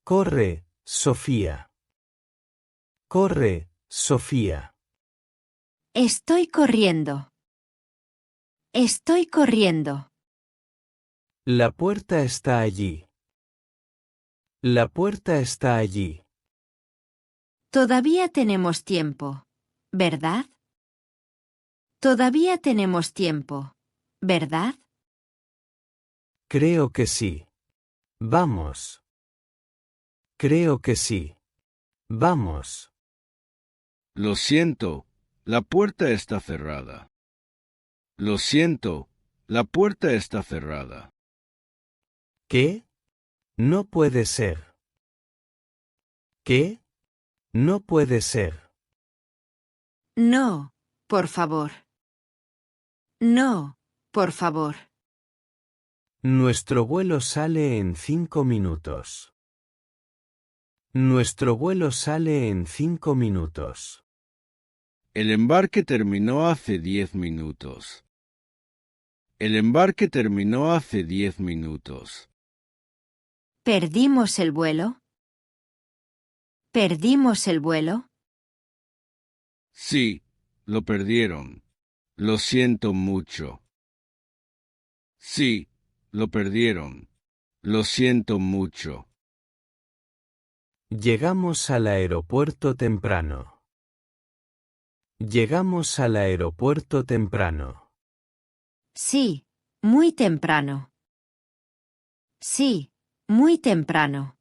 Corre, Sofía. Corre, Sofía. Estoy corriendo. Estoy corriendo. La puerta está allí. La puerta está allí. Todavía tenemos tiempo, ¿verdad? Todavía tenemos tiempo, ¿verdad? Creo que sí. Vamos. Creo que sí. Vamos. Lo siento, la puerta está cerrada. Lo siento, la puerta está cerrada. ¿Qué? No puede ser. ¿Qué? No puede ser. No, por favor. No, por favor. Nuestro vuelo sale en 5 minutos. Nuestro vuelo sale en 5 minutos. El embarque terminó hace 10 minutos. El embarque terminó hace 10 minutos. ¿Perdimos el vuelo? ¿Perdimos el vuelo? Sí, lo perdieron. Lo siento mucho. Sí, lo perdieron. Lo siento mucho. Llegamos al aeropuerto temprano. Llegamos al aeropuerto temprano. Sí, muy temprano. Sí, muy temprano.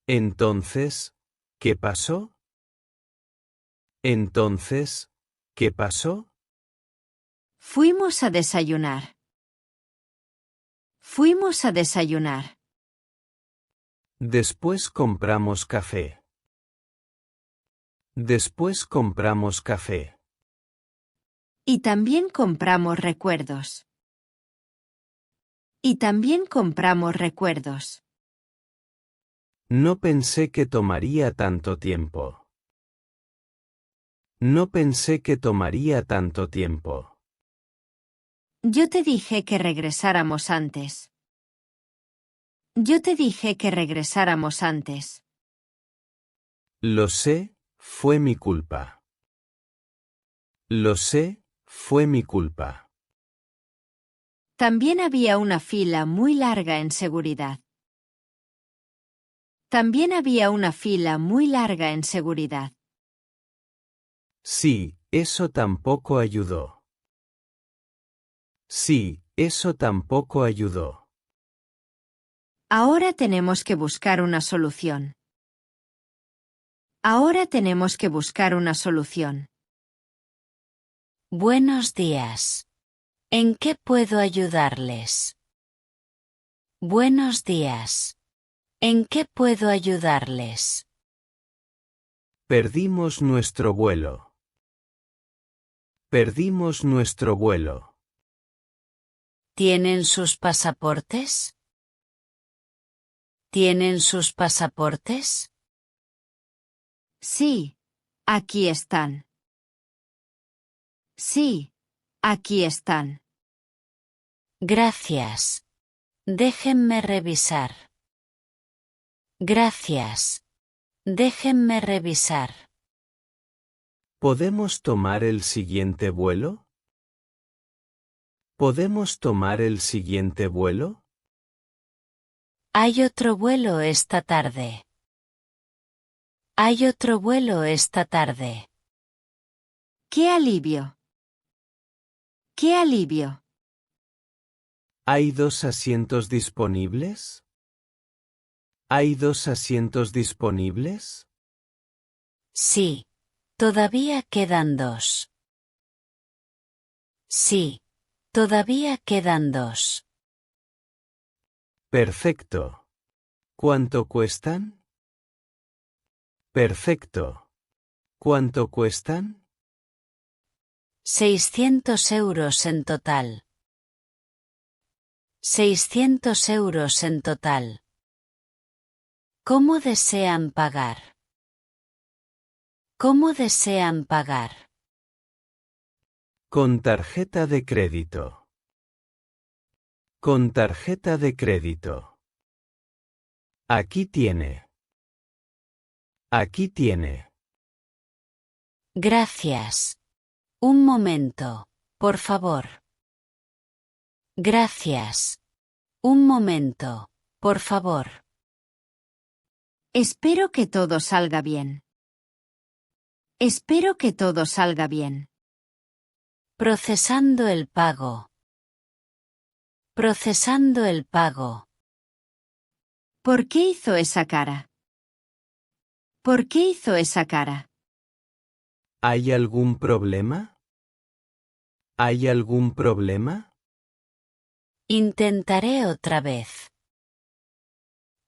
Entonces, ¿qué pasó? Entonces, ¿qué pasó? Fuimos a desayunar. Fuimos a desayunar. Después compramos café. Después compramos café. Y también compramos recuerdos. Y también compramos recuerdos. No pensé que tomaría tanto tiempo. No pensé que tomaría tanto tiempo. Yo te dije que regresáramos antes. Yo te dije que regresáramos antes. Lo sé, fue mi culpa. Lo sé, fue mi culpa. También había una fila muy larga en seguridad. También había una fila muy larga en seguridad. Sí, eso tampoco ayudó. Sí, eso tampoco ayudó. Ahora tenemos que buscar una solución. Ahora tenemos que buscar una solución. Buenos días. ¿En qué puedo ayudarles? Buenos días. ¿En qué puedo ayudarles? Perdimos nuestro vuelo. Perdimos nuestro vuelo. ¿Tienen sus pasaportes? ¿Tienen sus pasaportes? Sí, aquí están. Sí, aquí están. Gracias. Déjenme revisar. Gracias. Déjenme revisar. ¿Podemos tomar el siguiente vuelo? ¿Podemos tomar el siguiente vuelo? Hay otro vuelo esta tarde. Hay otro vuelo esta tarde. ¡Qué alivio! ¡Qué alivio! ¿Hay 2 asientos disponibles? ¿Hay 2 asientos disponibles? Sí. Todavía quedan 2. Sí. Todavía quedan 2. Perfecto. ¿Cuánto cuestan? Perfecto. ¿Cuánto cuestan? 600 euros en total. 600 euros en total. ¿Cómo desean pagar? ¿Cómo desean pagar? Con tarjeta de crédito. Con tarjeta de crédito. Aquí tiene. Aquí tiene. Gracias. Un momento, por favor. Gracias. Un momento, por favor. Espero que todo salga bien. Espero que todo salga bien. Procesando el pago. Procesando el pago. ¿Por qué hizo esa cara? ¿Por qué hizo esa cara? ¿Hay algún problema? ¿Hay algún problema? Intentaré otra vez.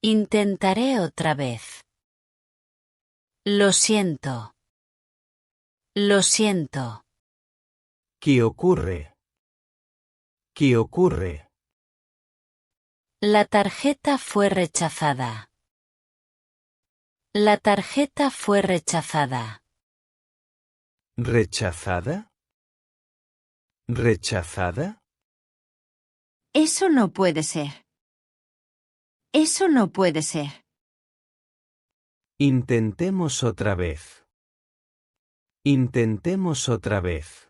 Intentaré otra vez. Lo siento. Lo siento. ¿Qué ocurre? ¿Qué ocurre? La tarjeta fue rechazada. La tarjeta fue rechazada. ¿Rechazada? ¿Rechazada? Eso no puede ser. Eso no puede ser. Intentemos otra vez. Intentemos otra vez.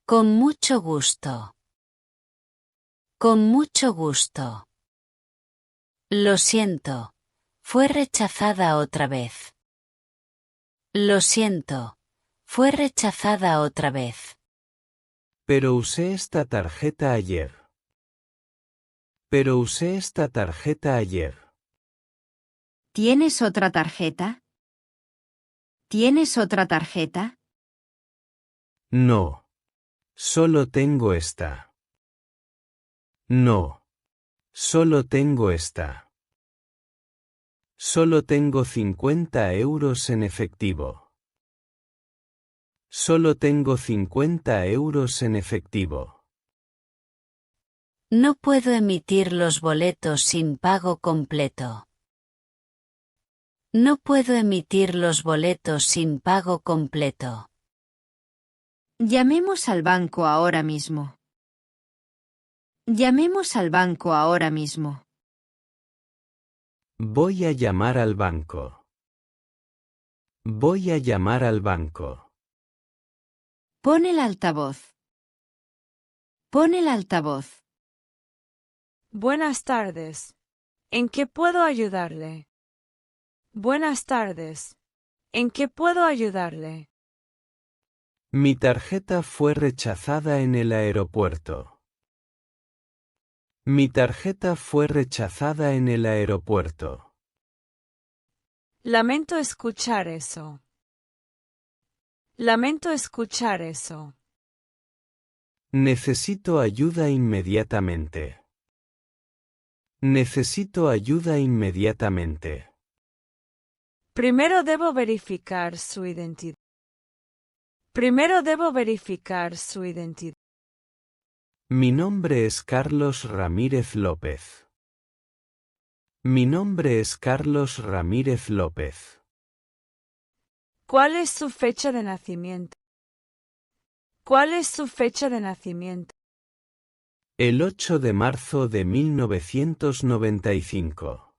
Con mucho gusto. Con mucho gusto. Lo siento. Fue rechazada otra vez. Lo siento. Fue rechazada otra vez. Pero usé esta tarjeta ayer. Pero usé esta tarjeta ayer. ¿Tienes otra tarjeta? ¿Tienes otra tarjeta? No. Solo tengo esta. No. Solo tengo esta. Solo tengo 50 euros en efectivo. Solo tengo 50 euros en efectivo. No puedo emitir los boletos sin pago completo. No puedo emitir los boletos sin pago completo. Llamemos al banco ahora mismo. Llamemos al banco ahora mismo. Voy a llamar al banco. Voy a llamar al banco. Pon el altavoz. Pon el altavoz. Buenas tardes. ¿En qué puedo ayudarle? Buenas tardes. ¿En qué puedo ayudarle? Mi tarjeta fue rechazada en el aeropuerto. Mi tarjeta fue rechazada en el aeropuerto. Lamento escuchar eso. Lamento escuchar eso. Necesito ayuda inmediatamente. Necesito ayuda inmediatamente. Primero debo verificar su identidad. Primero debo verificar su identidad. Mi nombre es Carlos Ramírez López. Mi nombre es Carlos Ramírez López. ¿Cuál es su fecha de nacimiento? ¿Cuál es su fecha de nacimiento? El 8 de marzo de 1995.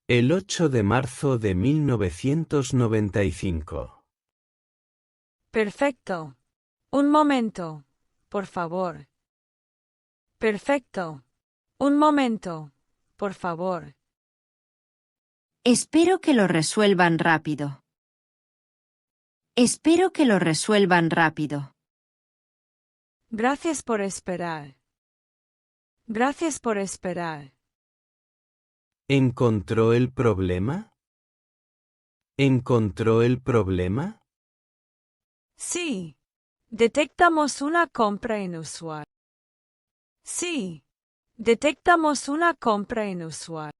El 8 de marzo de 1995. Perfecto. Un momento, por favor. Perfecto. Un momento, por favor. Espero que lo resuelvan rápido. Espero que lo resuelvan rápido. Gracias por esperar. Gracias por esperar. ¿Encontró el problema? ¿Encontró el problema? Sí. Detectamos una compra inusual. Sí. Detectamos una compra inusual.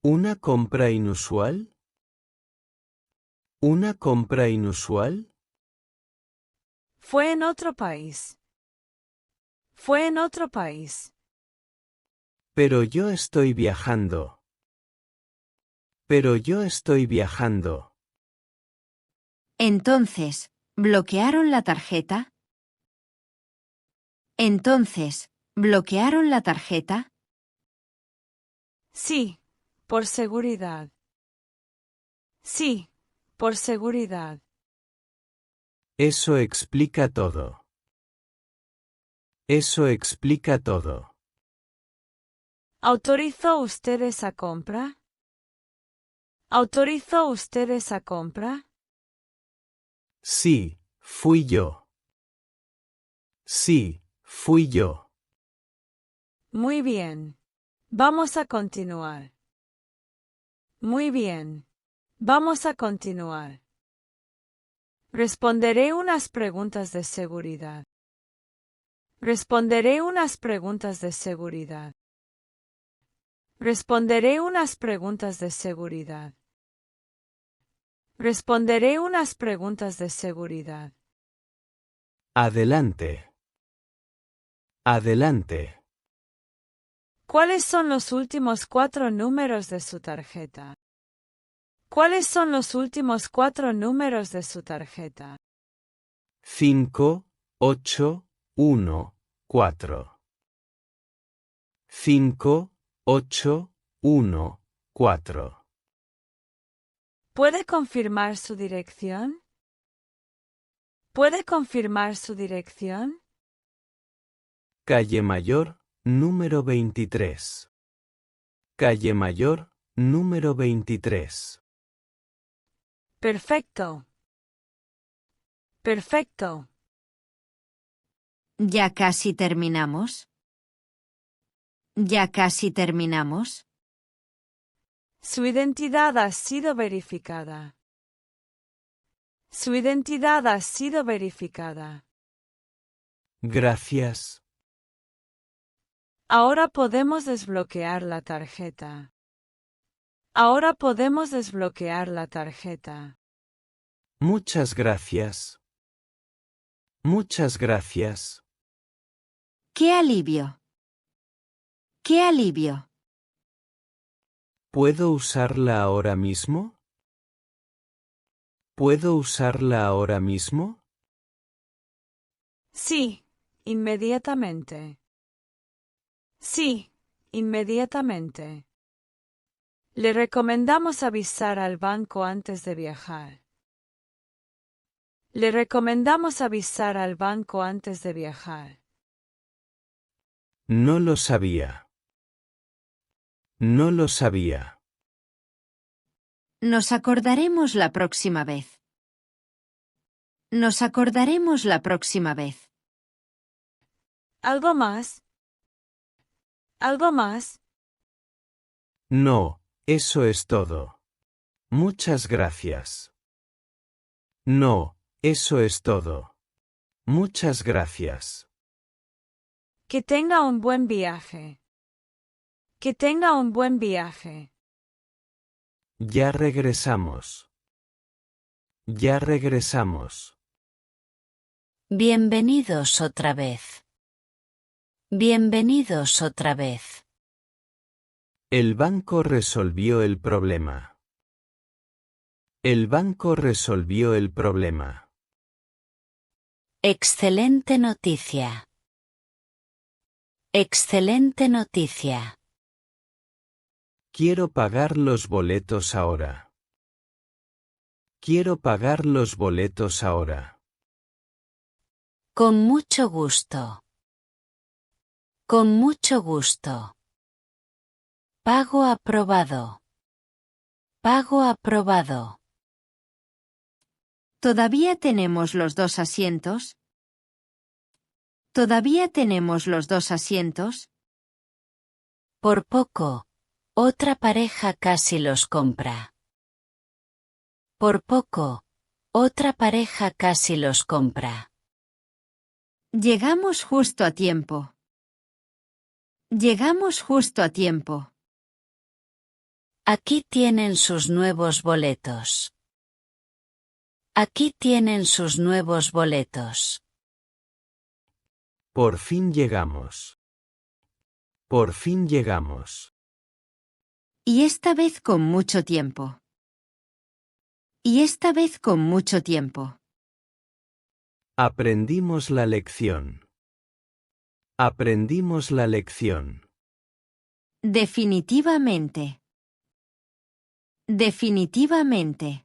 ¿Una compra inusual? ¿Una compra inusual? Fue en otro país. Fue en otro país. Pero yo estoy viajando. Pero yo estoy viajando. Entonces, ¿bloquearon la tarjeta? Entonces, ¿bloquearon la tarjeta? Sí, por seguridad. Sí, por seguridad. Eso explica todo. Eso explica todo. ¿Autorizó usted esa compra? ¿Autorizó usted esa compra? Sí, fui yo. Sí, fui yo. Muy bien. Vamos a continuar. Muy bien. Vamos a continuar. Responderé unas preguntas de seguridad. Responderé unas preguntas de seguridad. Responderé unas preguntas de seguridad. Responderé unas preguntas de seguridad. Adelante. Adelante. ¿Cuáles son los últimos 4 números de su tarjeta? ¿Cuáles son los últimos 4 números de su tarjeta? 5, 8, 1, 4. 5, 8, 1, 4. ¿Puede confirmar su dirección? ¿Puede confirmar su dirección? Calle Mayor, número 23. Calle Mayor, número 23. Perfecto. Perfecto. ¿Ya casi terminamos? ¿Ya casi terminamos? Su identidad ha sido verificada. Su identidad ha sido verificada. Gracias. Ahora podemos desbloquear la tarjeta. Ahora podemos desbloquear la tarjeta. Muchas gracias. Muchas gracias. ¡Qué alivio! ¡Qué alivio! ¿Puedo usarla ahora mismo? ¿Puedo usarla ahora mismo? Sí, inmediatamente. Sí, inmediatamente. Le recomendamos avisar al banco antes de viajar. Le recomendamos avisar al banco antes de viajar. No lo sabía. No lo sabía. Nos acordaremos la próxima vez. Nos acordaremos la próxima vez. ¿Algo más? ¿Algo más? No, eso es todo. Muchas gracias. No, eso es todo. Muchas gracias. Que tenga un buen viaje. Que tenga un buen viaje. Ya regresamos. Ya regresamos. Bienvenidos otra vez. Bienvenidos otra vez. El banco resolvió el problema. El banco resolvió el problema. Excelente noticia. Excelente noticia. Quiero pagar los boletos ahora. Quiero pagar los boletos ahora. Con mucho gusto. Con mucho gusto. Pago aprobado. Pago aprobado. ¿Todavía tenemos los 2 asientos? ¿Todavía tenemos los 2 asientos? Por poco, otra pareja casi los compra. Por poco, otra pareja casi los compra. Llegamos justo a tiempo. Llegamos justo a tiempo. Aquí tienen sus nuevos boletos. Aquí tienen sus nuevos boletos. Por fin llegamos. Por fin llegamos. Y esta vez con mucho tiempo. Y esta vez con mucho tiempo. Aprendimos la lección. Aprendimos la lección. Definitivamente. Definitivamente.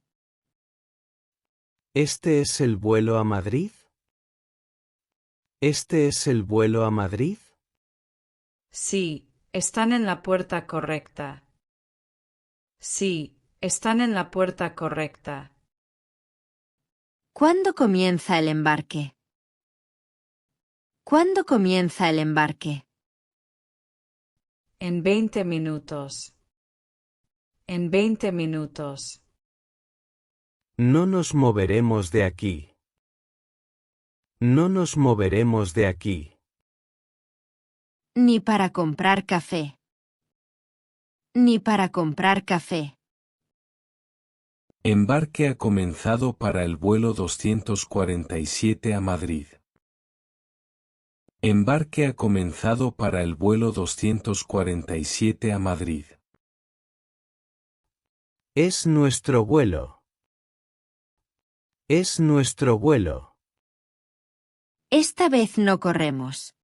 ¿Este es el vuelo a Madrid? ¿Este es el vuelo a Madrid? Sí, están en la puerta correcta. Sí, están en la puerta correcta. ¿Cuándo comienza el embarque? ¿Cuándo comienza el embarque? En 20 minutos. En 20 minutos. No nos moveremos de aquí. No nos moveremos de aquí. Ni para comprar café. Ni para comprar café. Embarque ha comenzado para el vuelo 247 a Madrid. Embarque ha comenzado para el vuelo 247 a Madrid. Es nuestro vuelo. Es nuestro vuelo. Esta vez no corremos.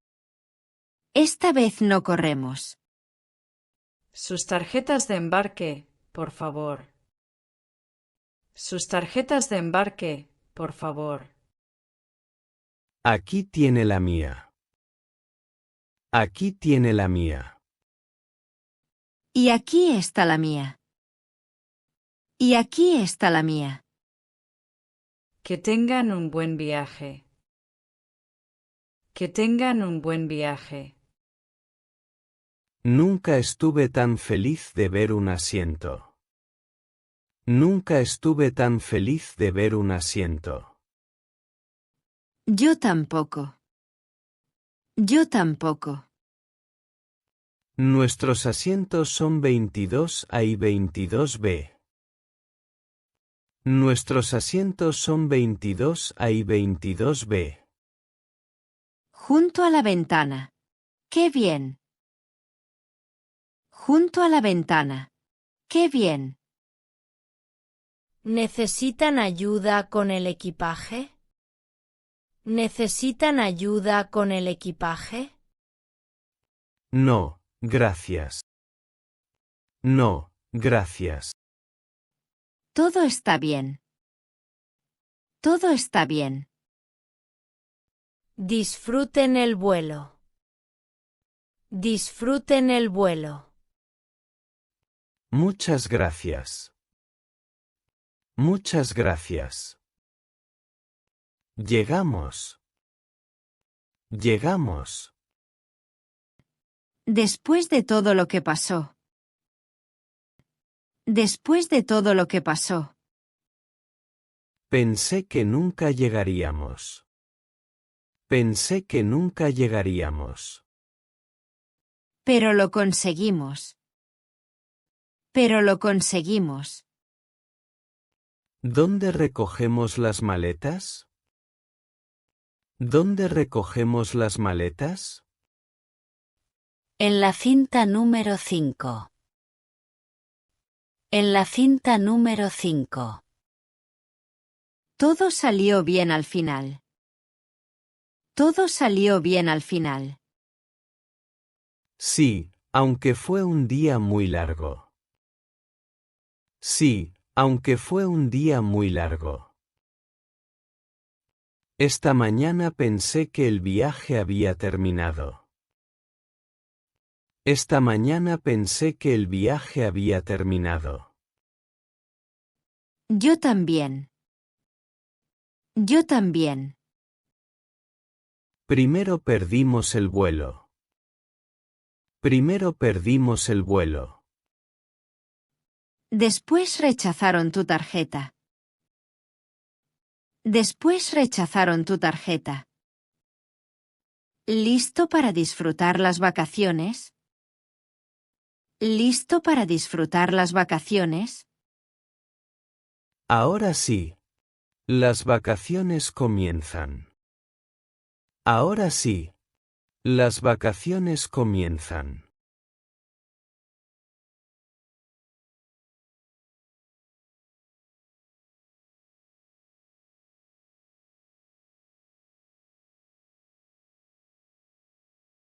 Esta vez no corremos. Sus tarjetas de embarque, por favor. Sus tarjetas de embarque, por favor. Aquí tiene la mía. Aquí tiene la mía. Y aquí está la mía. Y aquí está la mía. Que tengan un buen viaje. Que tengan un buen viaje. Nunca estuve tan feliz de ver un asiento. Nunca estuve tan feliz de ver un asiento. Yo tampoco. Yo tampoco. Nuestros asientos son 22A y 22B. Nuestros asientos son 22A y 22B. Junto a la ventana. ¡Qué bien! Junto a la ventana. ¡Qué bien! ¿Necesitan ayuda con el equipaje? ¿Necesitan ayuda con el equipaje? No, gracias. No, gracias. Todo está bien. Todo está bien. Disfruten el vuelo. Disfruten el vuelo. Muchas gracias. Muchas gracias. Llegamos. Llegamos. Después de todo lo que pasó. Después de todo lo que pasó. Pensé que nunca llegaríamos. Pensé que nunca llegaríamos. Pero lo conseguimos. Pero lo conseguimos. ¿Dónde recogemos las maletas? ¿Dónde recogemos las maletas? En la cinta número 5. En la cinta número 5. Todo salió bien al final. Todo salió bien al final. Sí, aunque fue un día muy largo. Sí, aunque fue un día muy largo. Esta mañana pensé que el viaje había terminado. Esta mañana pensé que el viaje había terminado. Yo también. Yo también. Primero perdimos el vuelo. Primero perdimos el vuelo. Después rechazaron tu tarjeta. Después rechazaron tu tarjeta. ¿Listo para disfrutar las vacaciones? ¿Listo para disfrutar las vacaciones? Ahora sí. Las vacaciones comienzan. Ahora sí. Las vacaciones comienzan.